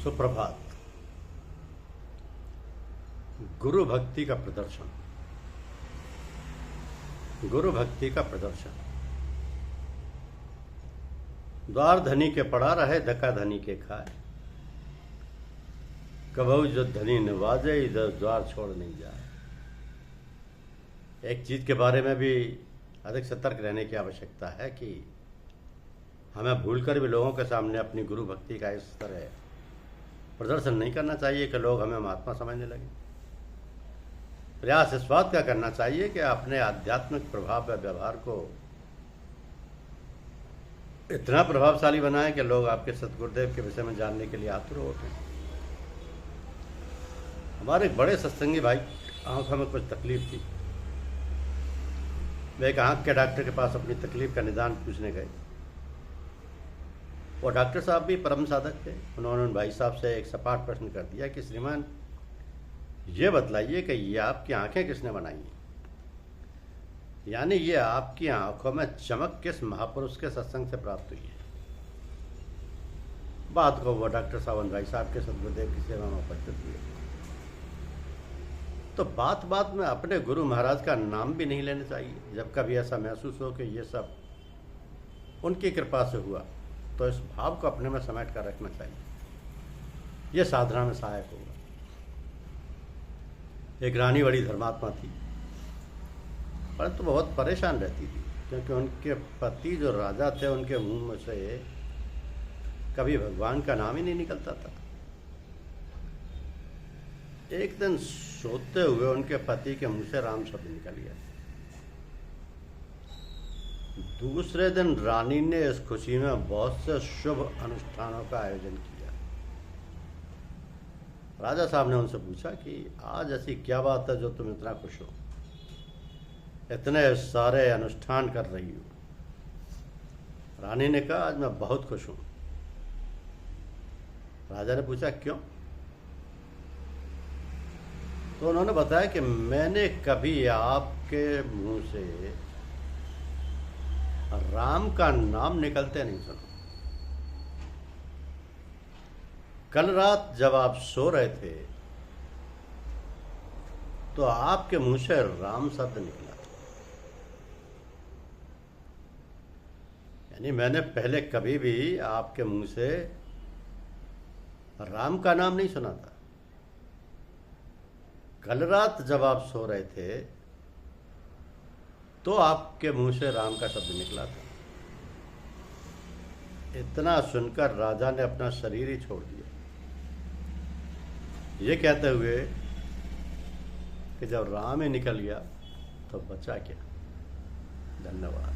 सुप्रभात। गुरु भक्ति का प्रदर्शन। गुरु भक्ति का प्रदर्शन। द्वार धनी के पड़ा रहे, धक्का धनी के खाए। कबहू जो धनी नवाजे, इधर द्वार छोड़ नहीं जाए। एक चीज के बारे में भी अधिक सतर्क रहने की आवश्यकता है कि हमें भूलकर भी लोगों के सामने अपनी गुरु भक्ति का इस तरह प्रदर्शन नहीं करना चाहिए कि लोग हमें महात्मा समझने लगे। प्रयास इस बात का करना चाहिए कि अपने आध्यात्मिक प्रभाव व व्यवहार को इतना प्रभावशाली बनाएं कि लोग आपके सतगुरुदेव के विषय में जानने के लिए आतुर हो उठें। हमारे एक बड़े सत्संगी भाई आंखों में कुछ तकलीफ थी। वे एक आंख के डॉक्टर के पास अपनी तकलीफ का निदान पूछने गए। वो डॉक्टर साहब भी परम साधक थे। उन्होंने उन भाई साहब से एक सपाट प्रश्न कर दिया कि श्रीमान, ये बतलाइए कि ये आपकी आंखें किसने बनाई हैं? यानी ये आपकी आंखों में चमक किस महापुरुष के सत्संग से प्राप्त हुई है? बात को वो डॉक्टर साहब उन भाई साहब के सतगुरुदेव की सेवा में उपस्थित हुए। तो बात बात में अपने गुरु महाराज का नाम भी नहीं लेना चाहिए। जब कभी ऐसा महसूस हो कि ये सब उनकी कृपा से हुआ, तो इस भाव को अपने में समेट कर रखना चाहिए। यह साधना में सहायक होगा। एक रानी बड़ी धर्मात्मा थी, परंतु बहुत परेशान रहती थी, क्योंकि उनके पति जो राजा थे, उनके मुंह में से कभी भगवान का नाम ही नहीं निकलता था। एक दिन सोते हुए उनके पति के मुंह से राम शब्द निकल गया। दूसरे दिन रानी ने इस खुशी में बहुत से शुभ अनुष्ठानों का आयोजन किया। राजा साहब ने उनसे पूछा कि आज ऐसी क्या बात है जो तुम इतना खुश हो, इतने सारे अनुष्ठान कर रही हो? रानी ने कहा, आज मैं बहुत खुश हूं। राजा ने पूछा, क्यों? तो उन्होंने बताया कि मैंने कभी आपके मुंह से राम का नाम निकलते नहीं सुना। कल रात जब आप सो रहे थे तो आपके मुंह से राम शब्द निकला। यानी मैंने पहले कभी भी आपके मुंह से राम का नाम नहीं सुना था। कल रात जब आप सो रहे थे तो आपके मुंह से राम का शब्द निकला था। इतना सुनकर राजा ने अपना शरीर ही छोड़ दिया, ये कहते हुए कि जब राम ही निकल गया तो बचा क्या। धन्यवाद।